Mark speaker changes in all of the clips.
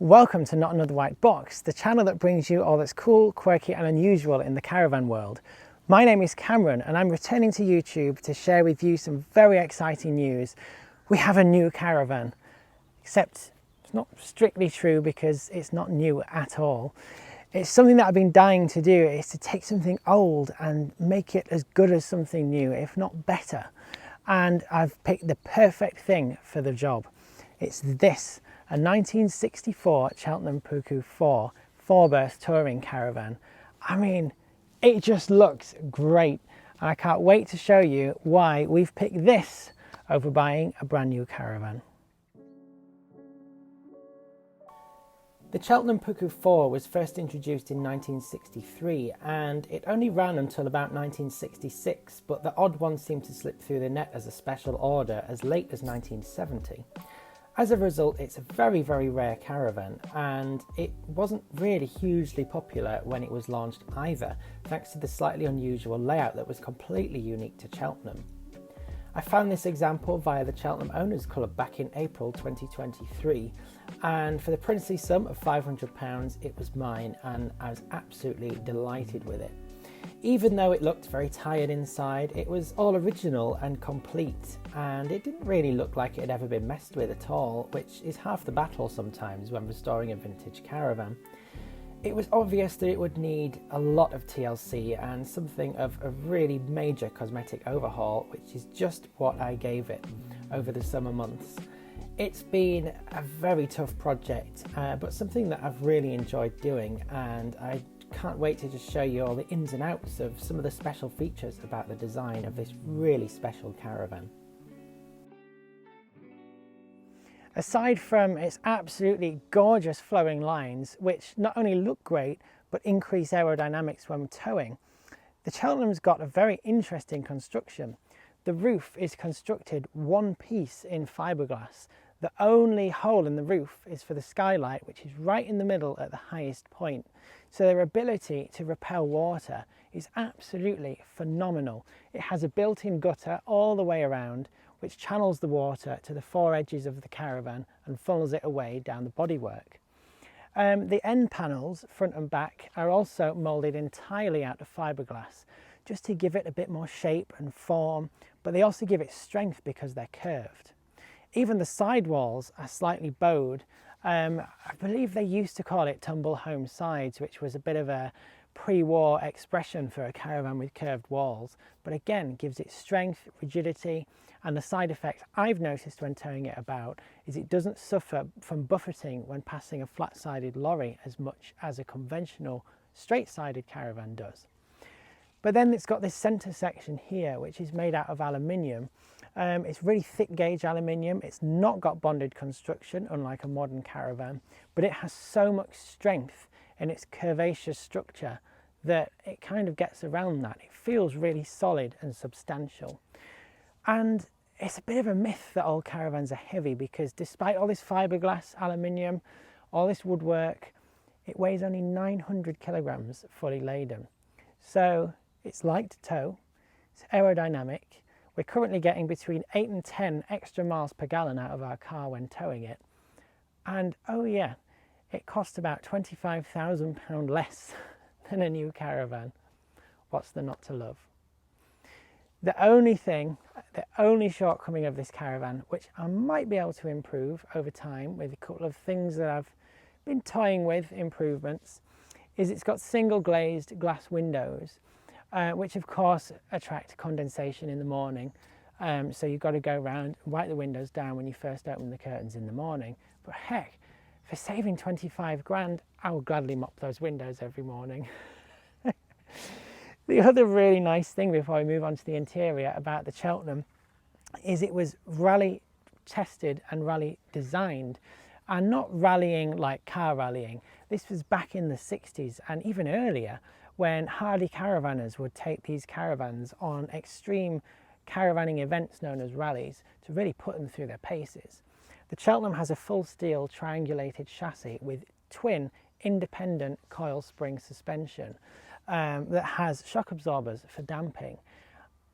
Speaker 1: Welcome to Not Another White Box, the channel that brings you all that's cool, quirky and unusual in the caravan world. My name is Cameron and I'm returning to YouTube to share with you some very exciting news. We have a new caravan, except it's not strictly true because it's not new at all. It's something that I've been dying to do, is to take something old and make it as good as something new, if not better. And I've picked the perfect thing for the job. It's this. A 1964 Cheltenham Puku 4-berth touring caravan. I mean, it just looks great, and I can't wait to show you why we've picked this over buying a brand new caravan. The Cheltenham Puku 4 was first introduced in 1963 and it only ran until about 1966, but the odd one seemed to slip through the net as a special order as late as 1970. As a result, it's a very, very rare caravan, and it wasn't really hugely popular when it was launched either, thanks to the slightly unusual layout that was completely unique to Cheltenham. I found this example via the Cheltenham Owners Club back in April 2023, and for the princely sum of £500 it was mine, and I was absolutely delighted with it. Even though it looked very tired inside, it was all original and complete, and it didn't really look like it had ever been messed with at all, which is half the battle sometimes when restoring a vintage caravan. It was obvious that it would need a lot of TLC and something of a really major cosmetic overhaul, which is just what I gave it over the summer months. It's been a very tough project, but something that I've really enjoyed doing, and I can't wait to just show you all the ins and outs of some of the special features about the design of this really special caravan. Aside from its absolutely gorgeous flowing lines, which not only look great but increase aerodynamics when towing, the Cheltenham's got a very interesting construction. The roof is constructed one piece in fiberglass. The only hole in the roof is for the skylight, which is right in the middle at the highest point. So their ability to repel water is absolutely phenomenal. It has a built-in gutter all the way around, which channels the water to the four edges of the caravan and funnels it away down the bodywork. The end panels, front and back, are also moulded entirely out of fiberglass, just to give it a bit more shape and form, but they also give it strength because they're curved. Even the side walls are slightly bowed. I believe they used to call it tumble home sides, which was a bit of a pre-war expression for a caravan with curved walls, but again gives it strength, rigidity, and the side effect I've noticed when towing it about is it doesn't suffer from buffeting when passing a flat-sided lorry as much as a conventional straight-sided caravan does. But then it's got this centre section here, which is made out of aluminium. It's really thick gauge aluminium. It's not got bonded construction, unlike a modern caravan, but it has so much strength in its curvaceous structure that it kind of gets around that. It feels really solid and substantial. And it's a bit of a myth that old caravans are heavy, because despite all this fiberglass, aluminium, all this woodwork, it weighs only 900 kilograms fully laden. So it's light to tow, it's aerodynamic. We're currently getting between 8 and 10 extra miles per gallon out of our car when towing it. And oh yeah, it costs about £25,000 less than a new caravan. What's there not to love? The only shortcoming of this caravan, which I might be able to improve over time with a couple of things that I've been toying with, improvements, is it's got single glazed glass windows, which of course attract condensation in the morning. So you've got to go around and wipe the windows down when you first open the curtains in the morning. But heck, for saving 25 grand, I will gladly mop those windows every morning. The other really nice thing before we move on to the interior about the Cheltenham is it was rally tested and rally designed, and not rallying like car rallying. This was back in the 60s and even earlier, when hardy caravanners would take these caravans on extreme caravanning events known as rallies to really put them through their paces. The Cheltenham has a full steel triangulated chassis with twin independent coil spring suspension that has shock absorbers for damping.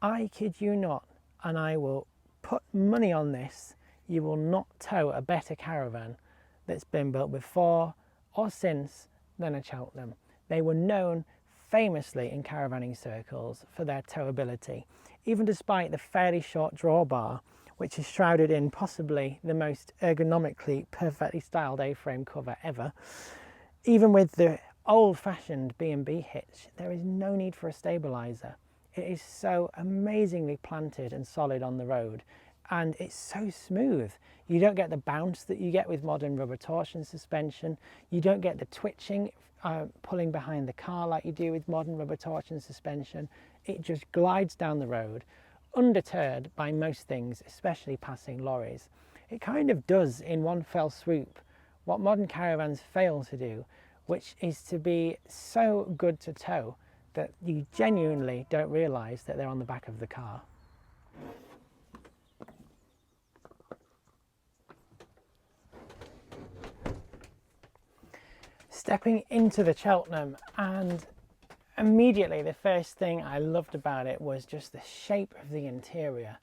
Speaker 1: I kid you not, and I will put money on this, you will not tow a better caravan that's been built before or since than a Cheltenham. They were known famously in caravanning circles for their towability, even despite the fairly short drawbar, which is shrouded in possibly the most ergonomically perfectly styled A-frame cover ever. Even with the old-fashioned B&B hitch, there is no need for a stabiliser. It is so amazingly planted and solid on the road, and it's so smooth. You don't get the bounce that you get with modern rubber torsion suspension. You don't get the twitching pulling behind the car like you do with modern rubber torsion suspension. It just glides down the road, undeterred by most things, especially passing lorries. It kind of does in one fell swoop what modern caravans fail to do, which is to be so good to tow that you genuinely don't realise that they're on the back of the car. Stepping into the Cheltenham, and immediately the first thing I loved about it was just the shape of the interior.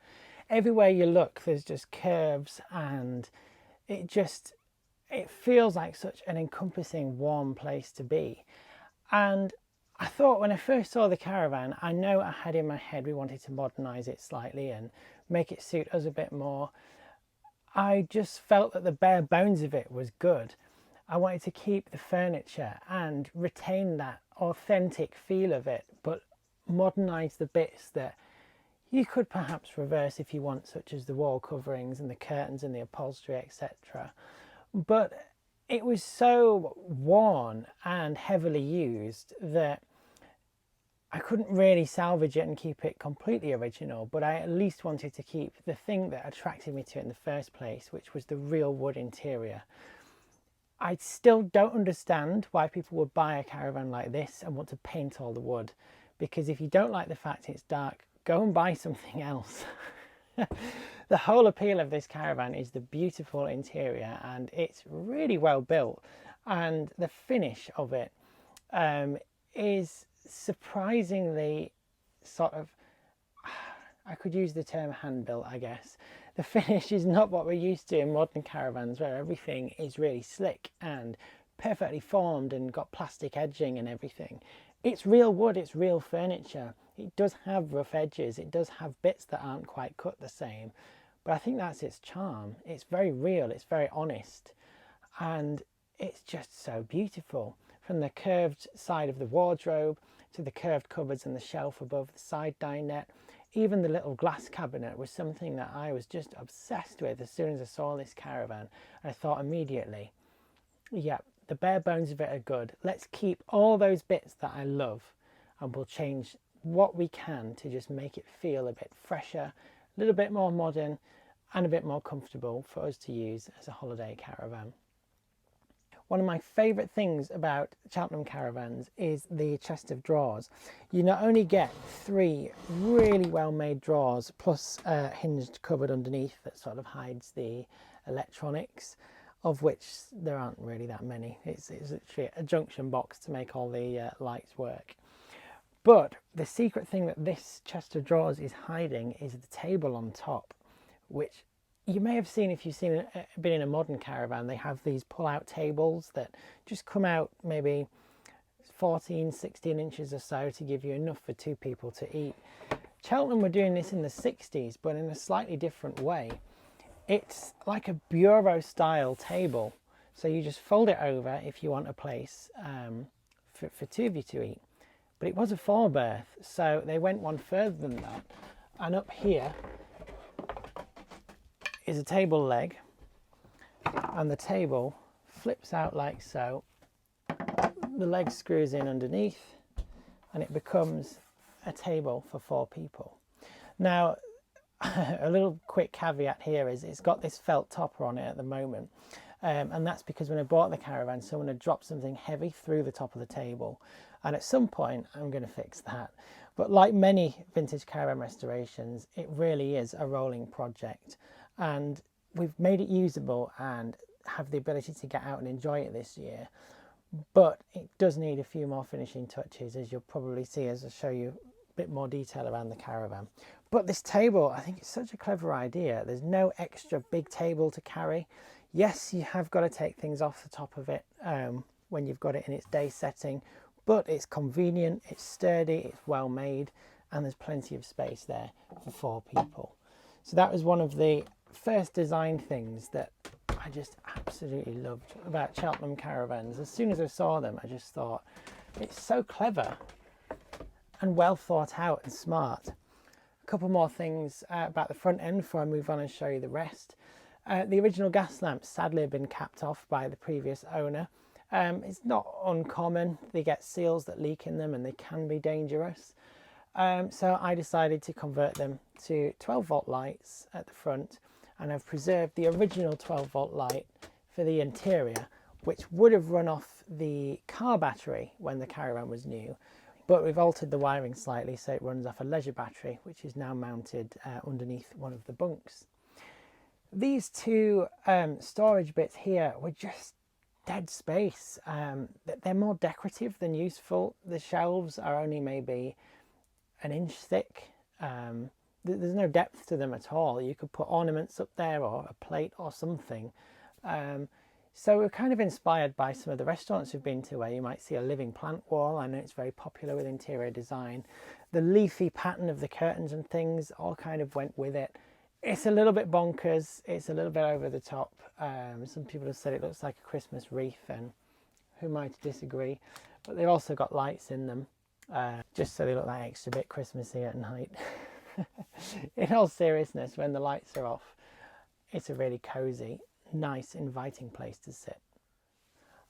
Speaker 1: Everywhere you look there's just curves, and it feels like such an encompassing, warm place to be. And I thought when I first saw the Caravan, I know I had in my head we wanted to modernise it slightly and make it suit us a bit more. I just felt that the bare bones of it was good. I wanted to keep the furniture and retain that authentic feel of it, but modernise the bits that you could perhaps reverse if you want, such as the wall coverings and the curtains and the upholstery, etc. But it was so worn and heavily used that I couldn't really salvage it and keep it completely original, but I at least wanted to keep the thing that attracted me to it in the first place, which was the real wood interior. I still don't understand why people would buy a caravan like this and want to paint all the wood, because if you don't like the fact it's dark, go and buy something else. The whole appeal of this caravan is the beautiful interior, and it's really well built, and the finish of it is surprisingly sort of, I could use the term hand-built, I guess. The finish is not what we're used to in modern caravans, where everything is really slick and perfectly formed and got plastic edging and everything. It's real wood, it's real furniture. It does have rough edges, it does have bits that aren't quite cut the same, but I think that's its charm. It's very real, it's very honest, and it's just so beautiful. From the curved side of the wardrobe to the curved cupboards and the shelf above the side dinette, even the little glass cabinet was something that I was just obsessed with as soon as I saw this caravan. I thought immediately, yeah, the bare bones of it are good. Let's keep all those bits that I love, and we'll change what we can to just make it feel a bit fresher, a little bit more modern, and a bit more comfortable for us to use as a holiday caravan. One of my favourite things about Cheltenham caravans is the chest of drawers. You not only get 3 really well made drawers plus a hinged cupboard underneath that sort of hides the electronics, of which there aren't really that many. It's literally a junction box to make all the lights work. But the secret thing that this chest of drawers is hiding is the table on top, which you may have seen if you've been in a modern caravan. They have these pull-out tables that just come out maybe 14, 16 inches or so to give you enough for 2 people to eat. Cheltenham were doing this in the 60s, but in a slightly different way. It's like a bureau-style table, so you just fold it over if you want a place for 2 of you to eat. But it was a 4-berth, so they went one further than that, and up here is a table leg, and the table flips out like so. The leg screws in underneath and it becomes a table for 4 people. Now, a little quick caveat here is it's got this felt topper on it at the moment, and that's because when I bought the caravan, someone had dropped something heavy through the top of the table, and at some point I'm going to fix that. But like many vintage caravan restorations, it really is a rolling project, and we've made it usable and have the ability to get out and enjoy it this year, but it does need a few more finishing touches, as you'll probably see as I show you a bit more detail around the caravan. But this table, I think it's such a clever idea. There's no extra big table to carry. Yes, you have got to take things off the top of it when you've got it in its day setting, but it's convenient, it's sturdy, it's well made, and there's plenty of space there for 4 people. So that was one of the first design things that I just absolutely loved about Cheltenham caravans. As soon as I saw them, I just thought, it's so clever and well thought out and smart. A couple more things about the front end before I move on and show you the rest. The original gas lamps sadly have been capped off by the previous owner. It's not uncommon. They get seals that leak in them and they can be dangerous. So I decided to convert them to 12-volt lights at the front, and I've preserved the original 12-volt light for the interior, which would have run off the car battery when the caravan was new, but we've altered the wiring slightly so it runs off a leisure battery, which is now mounted underneath one of the bunks. These 2 storage bits here were just dead space. They're more decorative than useful. The shelves are only maybe an inch thick. There's no depth to them at all. You could put ornaments up there or a plate or something. So we're kind of inspired by some of the restaurants we've been to where you might see a living plant wall. I know it's very popular with interior design. The leafy pattern of the curtains and things all kind of went with it. It's a little bit bonkers. It's a little bit over the top. Some people have said it looks like a Christmas wreath, and who am I to disagree? But they've also got lights in them, just so they look that extra bit Christmassy at night. In all seriousness, when the lights are off, it's a really cozy, nice, inviting place to sit.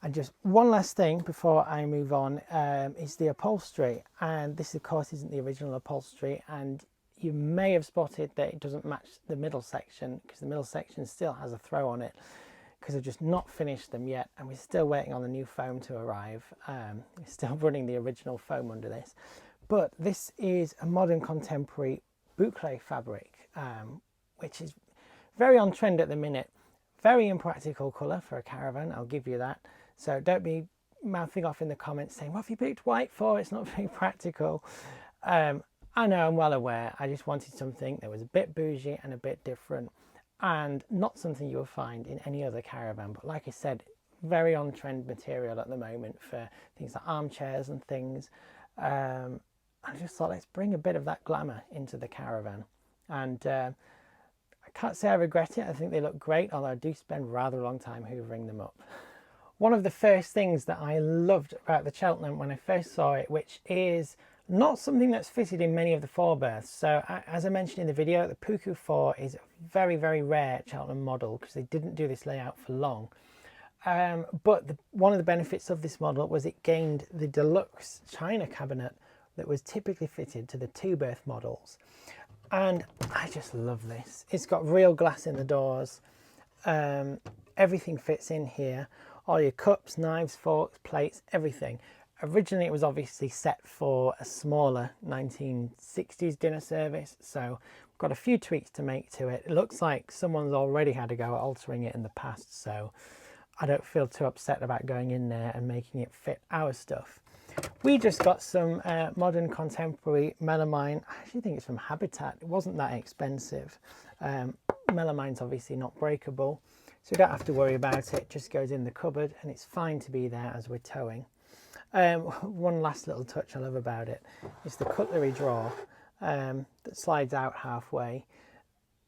Speaker 1: And just one last thing before I move on is the upholstery. And this, of course, isn't the original upholstery, and you may have spotted that it doesn't match the middle section, because the middle section still has a throw on it, because I've just not finished them yet, and we're still waiting on the new foam to arrive. We're still running the original foam under this. But this is a modern contemporary boucle fabric, which is very on trend at the minute. Very impractical colour for a caravan, I'll give you that. So don't be mouthing off in the comments saying, what have you picked white for? It's not very practical. I know, I'm well aware. I just wanted something that was a bit bougie and a bit different, and not something you will find in any other caravan. But like I said, very on trend material at the moment for things like armchairs and things. I just thought, let's bring a bit of that glamour into the caravan. And I can't say I regret it. I think they look great, although I do spend rather a long time hoovering them up. One of the first things that I loved about the Cheltenham when I first saw it, which is not something that's fitted in many of the 4-berths. So as I mentioned in the video, the Puku 4 is a very, very rare Cheltenham model because they didn't do this layout for long. But one of the benefits of this model was it gained the deluxe china cabinet that was typically fitted to the 2-berth models. And I just love this. It's got real glass in the doors. Everything fits in here. All your cups, knives, forks, plates, everything. Originally, it was obviously set for a smaller 1960s dinner service, so we've got a few tweaks to make to it. It looks like someone's already had a go at altering it in the past, so I don't feel too upset about going in there and making it fit our stuff. We just got some modern contemporary melamine. I actually think it's from Habitat. It wasn't that expensive. Melamine's obviously not breakable, so we don't have to worry about it. It just goes in the cupboard and it's fine to be there as we're towing. One last little touch I love about it is the cutlery drawer that slides out halfway.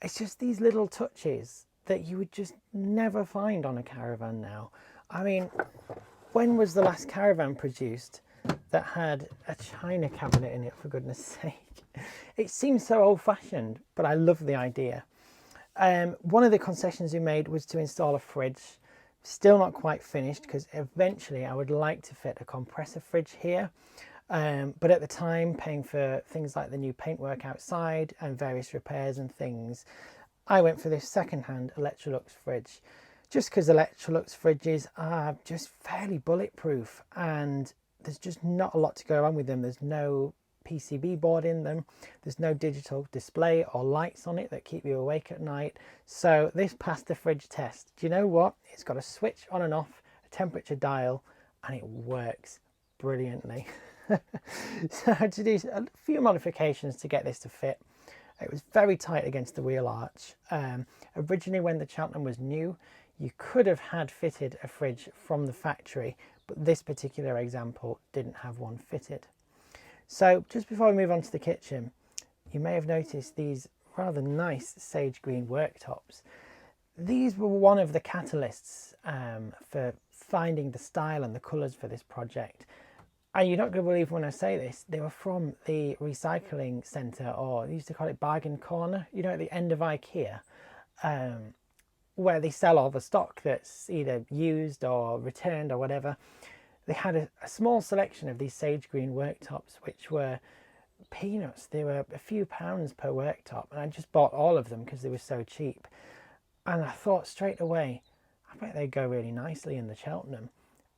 Speaker 1: It's just these little touches that you would just never find on a caravan now. I mean, when was the last caravan produced that had a china cabinet in it, for goodness sake? It seems so old-fashioned, but I love the idea. One of the concessions we made was to install a fridge. Still not quite finished, because eventually I would like to fit a compressor fridge here. But at the time, paying for things like the new paintwork outside and various repairs and things, I went for this second-hand Electrolux fridge, just because Electrolux fridges are just fairly bulletproof and there's just not a lot to go wrong with them. There's no PCB board in them, there's no digital display or lights on it that keep you awake at night. So this passed the fridge test. Do you know what? It's got a switch on and off, a temperature dial, and it works brilliantly. So I had to do a few modifications to get this to fit. It was very tight against the wheel arch. Originally when the Cheltenham was new, you could have had fitted a fridge from the factory, but this particular example didn't have one fitted. So just before we move on to the kitchen, you may have noticed these rather nice sage green worktops. These were one of the catalysts for finding the style and the colours for this project. And you're not going to believe when I say this, they were from the recycling centre, or they used to call it bargain corner, you know, at the end of IKEA, where they sell all the stock that's either used or returned or whatever. They had a small selection of these sage green worktops, which were peanuts. They were a few pounds per worktop, and I just bought all of them because they were so cheap. And I thought straight away, I bet they go really nicely in the Cheltenham.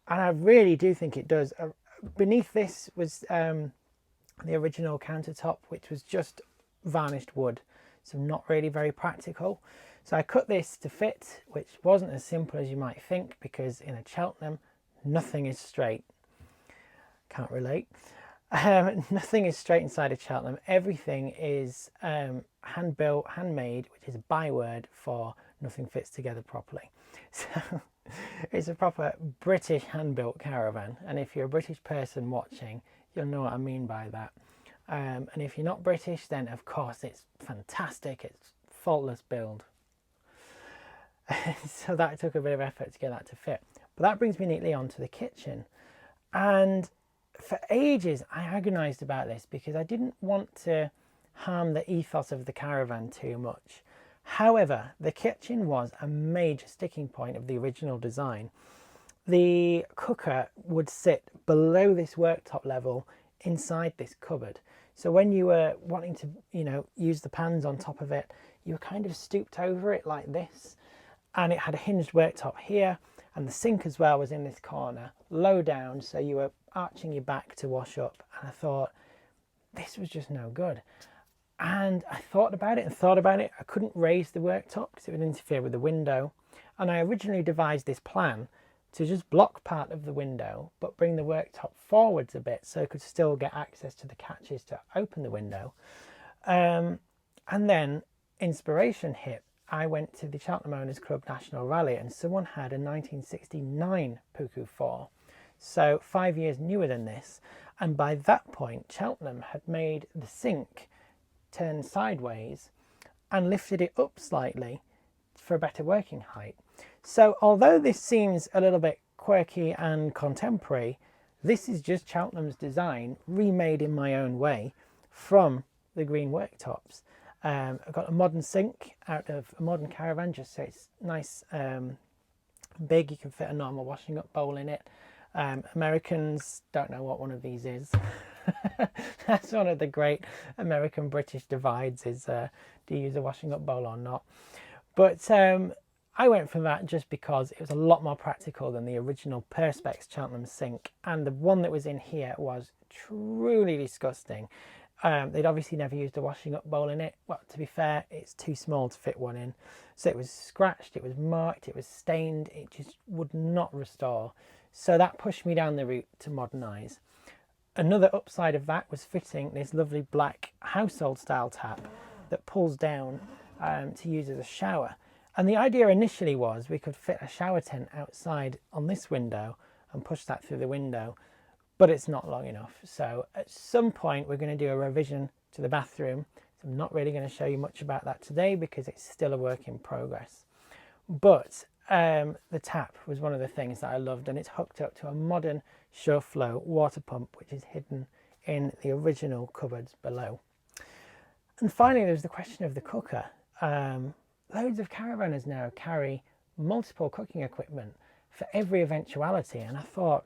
Speaker 1: And I really do think it does. Beneath this was the original countertop, which was just varnished wood, so not really very practical. So I cut this to fit, which wasn't as simple as you might think, because in a Cheltenham, nothing is straight. Can't relate. Nothing is straight inside a Cheltenham. Everything is hand built, handmade, which is a byword for nothing fits together properly. So it's a proper British hand built caravan, and if you're a British person watching, you'll know what I mean by that. And if you're not British, then of course it's fantastic. It's faultless build. So that took a bit of effort to get that to fit. But that brings me neatly onto the kitchen. And for ages I agonised about this because I didn't want to harm the ethos of the caravan too much. However, the kitchen was a major sticking point of the original design. The cooker would sit below this worktop level inside this cupboard. So when you were wanting to, use the pans on top of it, you were kind of stooped over it like this. And it had a hinged worktop here, and the sink as well was in this corner, low down, so you were arching your back to wash up. And I thought, this was just no good. And I thought about it and thought about it. I couldn't raise the worktop because it would interfere with the window. And I originally devised this plan to just block part of the window, but bring the worktop forwards a bit so I could still get access to the catches to open the window. And then inspiration hit. I went to the Cheltenham Owners Club National Rally, and someone had a 1969 Puku 4. So 5 years newer than this. And by that point, Cheltenham had made the sink turn sideways and lifted it up slightly for a better working height. So although this seems a little bit quirky and contemporary, this is just Cheltenham's design remade in my own way from the green worktops. I've got a modern sink out of a modern caravan, just so it's nice, big. You can fit a normal washing up bowl in it. Americans don't know what one of these is. That's one of the great American-British divides, is do you use a washing up bowl or not? But I went for that just because it was a lot more practical than the original Perspex Cheltenham sink, and the one that was in here was truly disgusting. They'd obviously never used a washing up bowl in it. Well, to be fair, it's too small to fit one in. So it was scratched, it was marked, it was stained, it just would not restore. So that pushed me down the route to modernise. Another upside of that was fitting this lovely black household style tap that pulls down to use as a shower. And the idea initially was we could fit a shower tent outside on this window and push that through the window, but it's not long enough. So at some point we're going to do a revision to the bathroom. So I'm not really going to show you much about that today because it's still a work in progress. But the tap was one of the things that I loved, and it's hooked up to a modern SureFlow water pump, which is hidden in the original cupboards below. And finally, there's the question of the cooker. Loads of caravanners now carry multiple cooking equipment for every eventuality, and I thought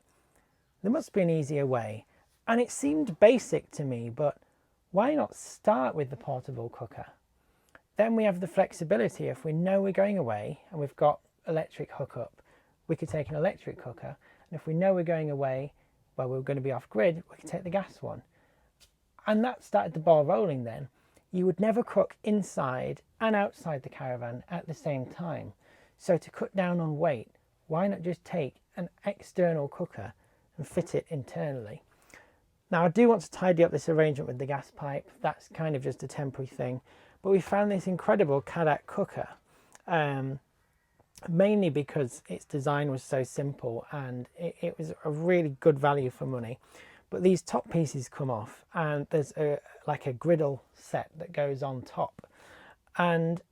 Speaker 1: there must be an easier way. And it seemed basic to me, but why not start with the portable cooker? Then we have the flexibility. If we know we're going away and we've got electric hookup, we could take an electric cooker. And if we know we're going away, well, we're going to be off grid, we could take the gas one. And that started the ball rolling then. You would never cook inside and outside the caravan at the same time. So to cut down on weight, why not just take an external cooker and fit it internally? Now I do want to tidy up this arrangement with the gas pipe. That's kind of just a temporary thing. But we found this incredible Kadak cooker. mainly because its design was so simple and it was a really good value for money. But these top pieces come off, and there's like a griddle set that goes on top, and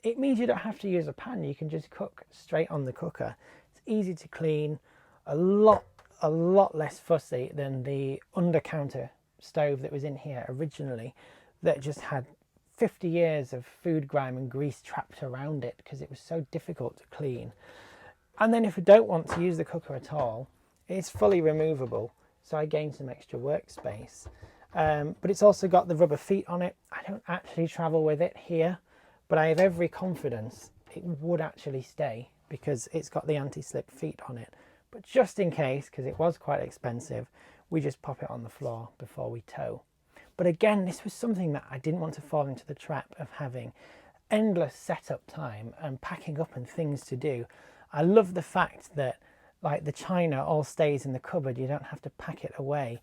Speaker 1: it means you don't have to use a pan. You can just cook straight on the cooker. It's easy to clean, a lot less fussy than the under counter stove that was in here originally, that just had 50 years of food grime and grease trapped around it because it was so difficult to clean. And then if we don't want to use the cooker at all, it's fully removable, so I gained some extra workspace. But it's also got the rubber feet on it. I don't actually travel with it here, but I have every confidence it would actually stay because it's got the anti-slip feet on it. But just in case, because it was quite expensive, we just pop it on the floor before we tow. But again, this was something that I didn't want to fall into the trap of having endless setup time and packing up and things to do. I love the fact that like the china all stays in the cupboard. You don't have to pack it away.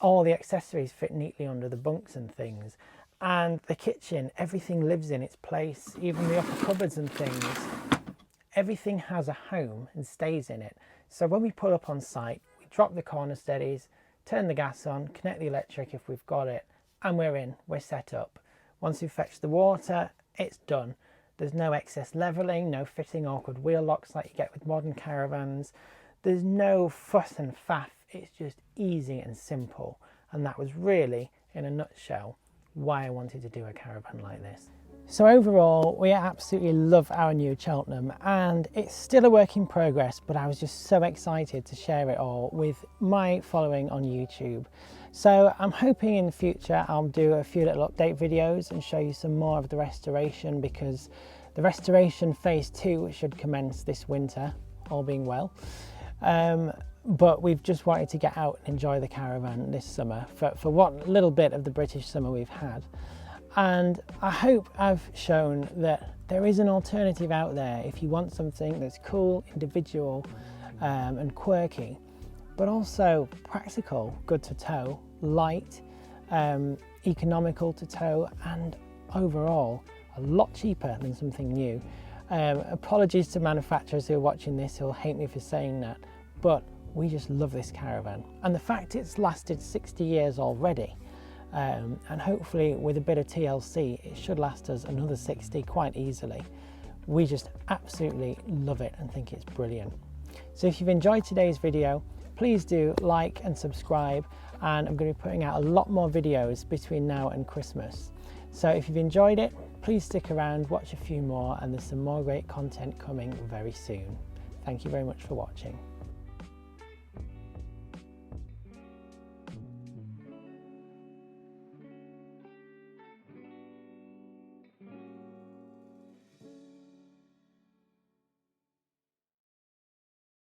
Speaker 1: All the accessories fit neatly under the bunks and things. And the kitchen, everything lives in its place, even the upper cupboards and things. Everything has a home and stays in it. So when we pull up on site, we drop the corner steadies, turn the gas on, connect the electric if we've got it, and we're set up. Once we've fetched the water, it's done. There's no excess levelling, no fitting awkward wheel locks like you get with modern caravans. There's no fuss and faff, it's just easy and simple. And that was really, in a nutshell, why I wanted to do a caravan like this. So overall, we absolutely love our new Cheltenham, and it's still a work in progress, but I was just so excited to share it all with my following on YouTube. So I'm hoping in the future I'll do a few little update videos and show you some more of the restoration, because the restoration phase 2 should commence this winter, all being well. But we've just wanted to get out and enjoy the caravan this summer for what little bit of the British summer we've had. And I hope I've shown that there is an alternative out there if you want something that's cool, individual, and quirky, but also practical, good to tow, light, economical to tow, and overall a lot cheaper than something new. Apologies to manufacturers who are watching this who'll hate me for saying that, but we just love this caravan. And the fact it's lasted 60 years already, and hopefully with a bit of TLC it should last us another 60 quite easily. We just absolutely love it and think it's brilliant. So if you've enjoyed today's video, please do like and subscribe, and I'm going to be putting out a lot more videos between now and Christmas. So if you've enjoyed it, please stick around, watch a few more, and there's some more great content coming very soon. Thank you very much for watching.